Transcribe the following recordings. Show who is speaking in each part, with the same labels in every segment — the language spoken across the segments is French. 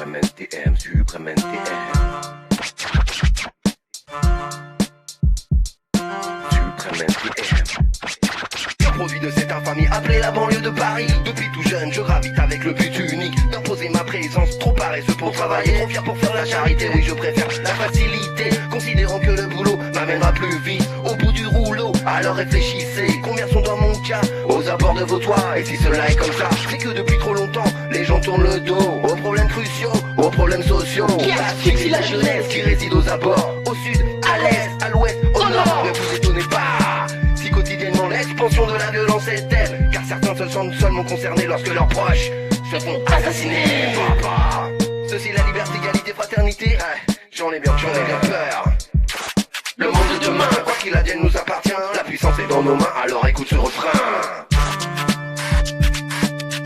Speaker 1: Suprême NTM, Suprême NTM. Suprême NTM. Produit de cette infamie appelée la banlieue de Paris. Depuis tout jeune je gravite avec le but unique d'imposer ma présence. Trop paresseux pour travailler, trop fier pour faire la charité. Oui je préfère la facilité, considérant que le boulot m'amènera plus vite au bout du rouleau. Alors réfléchissez, combien sont dans mon cas aux abords de vos toits. Et si cela est comme ça, c'est que depuis trop longtemps les gens tournent le dos aux problèmes cruciaux, aux problèmes sociaux qui asphyxient la jeunesse qui réside aux abords, au sud, à l'est, à l'ouest, au nord. Ne vous étonnez pas si quotidiennement l'expansion de la violence est telle, car certains se sentent seulement concernés lorsque leurs proches se font assassiner. Papa, ceci la liberté, égalité, fraternité, j'en ai bien peur. Le monde de demain, quoi qu'il advienne, nous appartient. La puissance est dans nos mains, alors écoute ce refrain.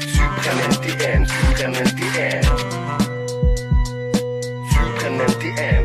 Speaker 1: Suprême NTM, Suprême NTM. Suprême NTM.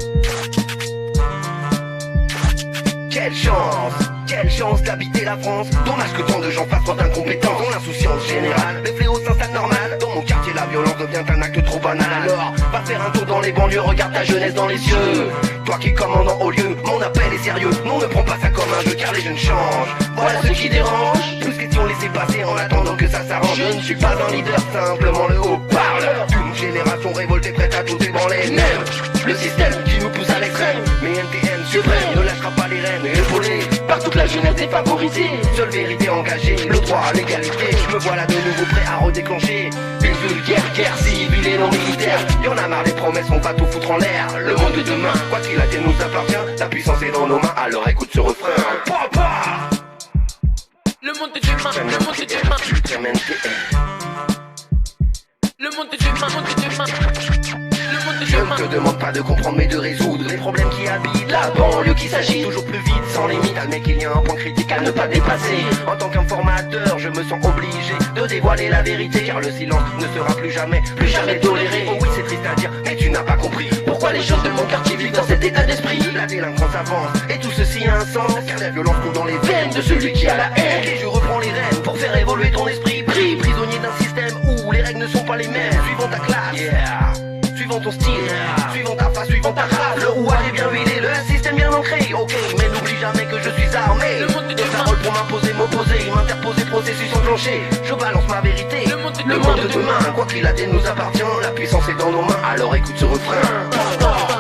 Speaker 1: Quelle chance d'habiter la France. Dommage que tant de gens fassent preuve d'incompétence. Dans l'insouciance générale, les fléaux s'installent normal. Dans mon quartier, la violence devient un acte trop banal. Alors, va faire un tour dans les banlieues, regarde ta jeunesse dans les yeux. Toi qui es commandant au lieu, mon appel est sérieux. Non, ne prends pas ça comme un jeu, car les jeunes changent. Voilà ce qui dérange. Plus question laissez passer en attendant que ça s'arrange. Je ne suis pas un leader, simplement le haut-parleur d'une génération révoltée, prête à tout ébranler. Même le système qui nous pousse à l'extrême. Mais NTM suprême ne lâchera pas les rênes. Épaulé par toute la jeunesse défavorisée, seule vérité engagée, le droit à l'égalité. Je me voilà de nouveau prêt à redéclencher une vulgaire guerre civile et non militaire. Y'en a marre des promesses, on va tout foutre en l'air. Le monde de demain, quoi qu'il advienne, nous appartient. La puissance est dans nos mains, alors écoute ce refrain. Papa,
Speaker 2: le monde de demain, le monde de demain.
Speaker 1: Suprême NTM.
Speaker 2: Le monde de demain, le monde de demain. Le monde de
Speaker 1: Je
Speaker 2: demain.
Speaker 1: ne te demande pas de comprendre mais de résoudre les problèmes qui habitent la banlieue qui s'agit toujours plus vite, sans limite. Admets qu'il y a un point critique à ne pas dépasser. En tant qu'informateur, je me sens obligé de dévoiler la vérité, car le silence ne sera plus jamais toléré. Oh oui, c'est triste à dire, mais tu n'as pas compris pourquoi les jeunes de mon quartier vivent dans cet état d'esprit. La délinquance avance, et tout ceci a un sens, car la violence coule dans les veines de celui qui a la haine. Et je reprends les rênes pour faire évoluer ton esprit, pris prisonnier d'un système où les règles ne sont pas les mêmes. Suivant ta classe, suivant ton style, suivant ta face, suivant ta race. Le rouage est bien huilé, le système bien ancré. Ok, mais n'oublie jamais que je suis armé.
Speaker 2: Le monde de
Speaker 1: Des
Speaker 2: demain.
Speaker 1: paroles pour m'imposer, m'opposer, m'interposer, processus enclenché. Je balance ma vérité.
Speaker 2: Le monde de
Speaker 1: Le
Speaker 2: demain.
Speaker 1: monde de demain, quoi qu'il advienne, nous appartient. La puissance est dans nos mains, alors écoute ce refrain.